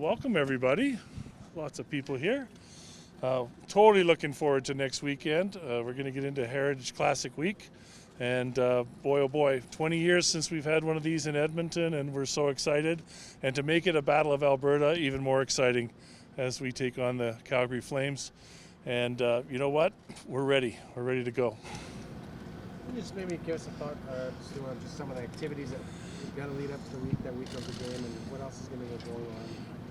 welcome everybody. Lots of people here. Totally looking forward to next weekend. We're going to get into Heritage Classic Week. And boy, oh boy, 20 years since we've had one of these in Edmonton, and we're so excited. And to make it a Battle of Alberta, even more exciting as we take on the Calgary Flames. And you know what? We're ready. We're ready to go. Can you just maybe give us a thought, Stu, on just some of the activities that we've got to lead up to that week of the game, and what else is going to be going on?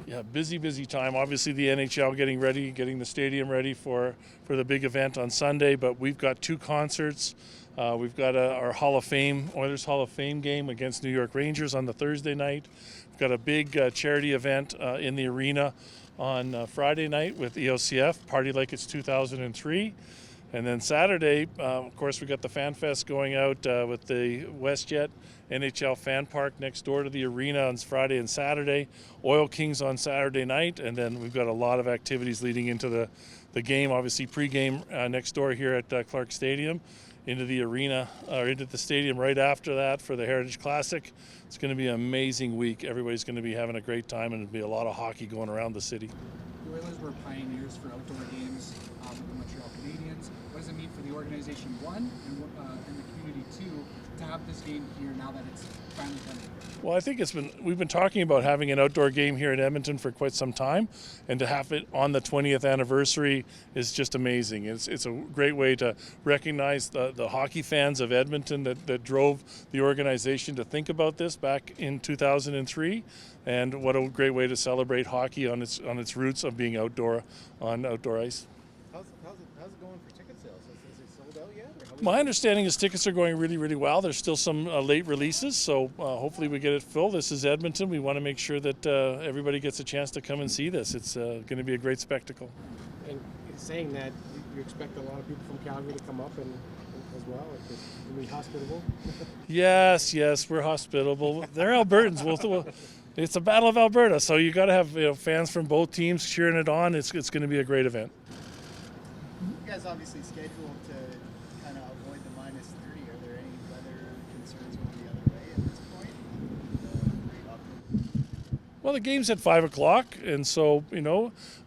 Yeah, busy time. Obviously the NHL getting ready, getting the stadium ready for the big event on Sunday, but we've got 2 concerts. We've got our Oilers Hall of Fame game against New York Rangers on the Thursday night. We've got a big charity event in the arena on Friday night with EOCF, Party Like It's 2003. And then Saturday, of course, we got the Fan Fest going out with the WestJet NHL Fan Park next door to the arena on Friday and Saturday. Oil Kings on Saturday night, and then we've got a lot of activities leading into the game. Obviously, pregame next door here at Clark Stadium, into the arena or into the stadium right after that for the Heritage Classic. It's going to be an amazing week. Everybody's going to be having a great time, and there'll be a lot of hockey going around the city. The Oilers were pioneers for outdoor games with the Montreal Canadiens. What does it mean for the organization, one, and the community, two, to have this game here now that it's finally coming? Well, I think we've been talking about having an outdoor game here in Edmonton for quite some time, and to have it on the 20th anniversary is just amazing. It's a great way to recognize the hockey fans of Edmonton that drove the organization to think about this back in 2003, and what a great way to celebrate hockey on its roots of being outdoor on outdoor ice. How's it going for ticket sales? Is it sold out yet? My understanding is tickets are going really, really well. There's still some late releases, so hopefully we get it full. This is Edmonton. We want to make sure that everybody gets a chance to come and see this. It's going to be a great spectacle. And saying that, you expect a lot of people from Calgary to come up and as well? Are we hospitable? Yes, we're hospitable. They're Albertans. It's a Battle of Alberta, so you got to have fans from both teams cheering it on. It's going to be a great event. You guys obviously scheduled to kind of avoid the -30. Are there any weather concerns going the other way at this point? Well, the game's at 5 o'clock, and so,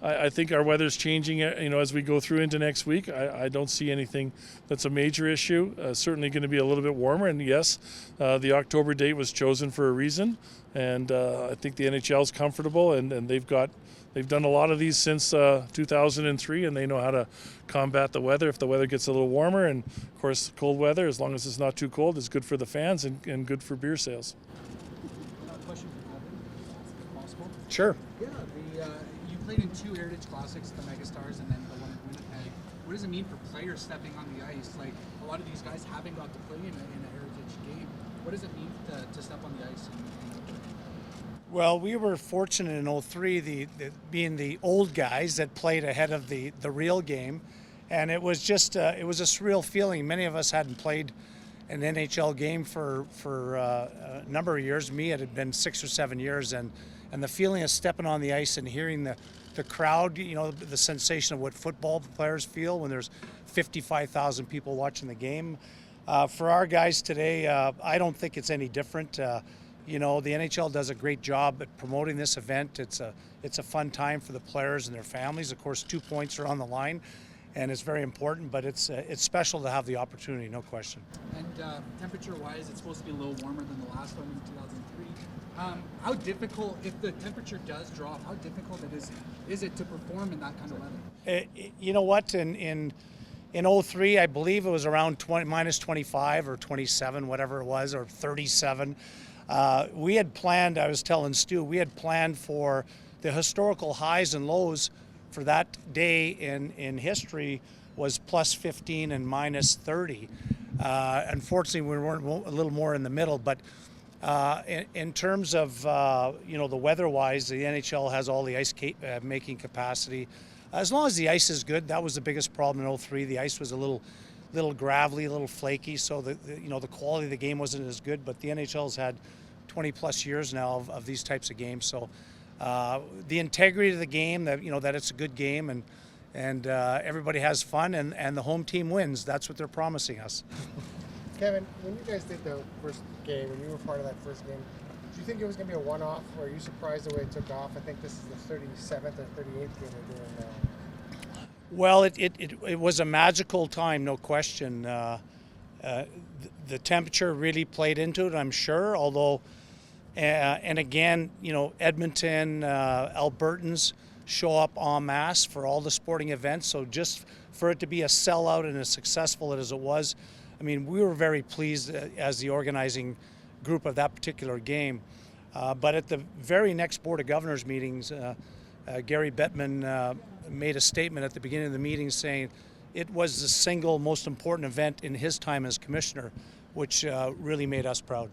I think our weather's changing, as we go through into next week. I don't see anything that's a major issue. Certainly going to be a little bit warmer, and yes, the October date was chosen for a reason, and I think the NHL's comfortable, and they've done a lot of these since 2003, and they know how to combat the weather if the weather gets a little warmer, and of course, cold weather, as long as it's not too cold, is good for the fans and good for beer sales. Question for Kevin, if possible. Sure. Yeah, you played in 2 Heritage Classics, the Megastars, and then the one in Winnipeg. What does it mean for players stepping on the ice? Like, a lot of these guys haven't got to play in a Heritage game. What does it mean to step on the ice? Well, we were fortunate in 2003, being the old guys that played ahead of the real game, and it was just it was a surreal feeling. Many of us hadn't played an NHL game for a number of years. Me, it had been 6 or 7 years, and the feeling of stepping on the ice and hearing the crowd, the sensation of what football players feel when there's 55,000 people watching the game. For our guys today, I don't think it's any different. The NHL does a great job at promoting this event. It's a fun time for the players and their families. Of course, 2 points are on the line, and it's very important, but it's special to have the opportunity, no question. And temperature-wise, it's supposed to be a little warmer than the last one in 2003. How difficult, if the temperature does drop, how difficult is it to perform in that kind of weather? You know what? In 2003, I believe it was around -25 or 27, whatever it was, or 37. We had planned, I was telling Stu, we had planned for the historical highs and lows for that day in history was +15 and -30. Unfortunately, we weren't a little more in the middle, but in terms of, the weather-wise, the NHL has all the ice making capacity. As long as the ice is good, that was the biggest problem in 2003. The ice was a little gravelly, a little flaky, so the quality of the game wasn't as good, but the NHL's had 20 plus years now of these types of games, so the integrity of the game, that it's a good game, and everybody has fun, and the home team wins. That's what they're promising us. Kevin, when you guys did the first game, when you were part of that first game, Do you think it was going to be a one-off, or are you surprised the way it took off? I think this is the 37th or 38th game we're doing now. Well, it was a magical time, no question. The temperature really played into it, I'm sure, although, and again, you know, Edmonton, Albertans show up en masse for all the sporting events, so just for it to be a sellout and as successful as it was, I mean, we were very pleased as the organizing group of that particular game. But at the very next Board of Governors meetings, Gary Bettman made a statement at the beginning of the meeting saying it was the single most important event in his time as commissioner, which really made us proud.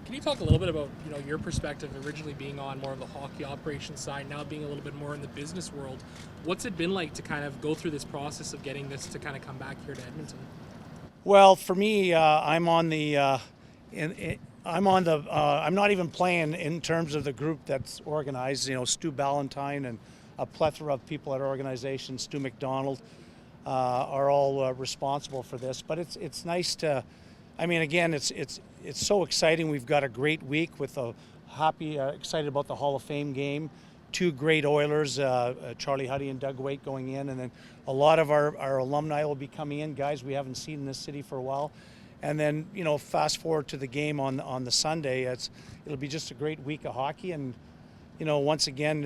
Can you talk a little bit about, you know, your perspective originally being on more of the hockey operations side, now being a little bit more in the business world? What's it been like to kind of go through this process of getting this to kind of come back here to Edmonton? Well, for me, I'm on the I'm not even playing in terms of the group that's organized. You know, Stu Ballantyne and a plethora of people at our organization, Stu McDonald, are all responsible for this. But it's nice to, I mean, again, it's so exciting. We've got a great week with a happy, excited about the Hall of Fame game. Two great Oilers, Charlie Huddy and Doug Waite going in, and then a lot of our alumni will be coming in, guys we haven't seen in this city for a while. And then, you know, fast forward to the game on the Sunday, it'll be just a great week of hockey, and, you know, once again,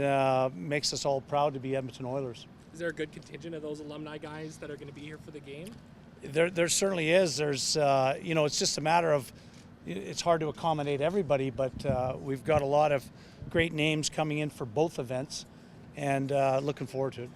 makes us all proud to be Edmonton Oilers. Is there a good contingent of those alumni guys that are going to be here for the game? There certainly is. There's, you know, it's just a matter of, it's hard to accommodate everybody, but we've got a lot of great names coming in for both events, and looking forward to it.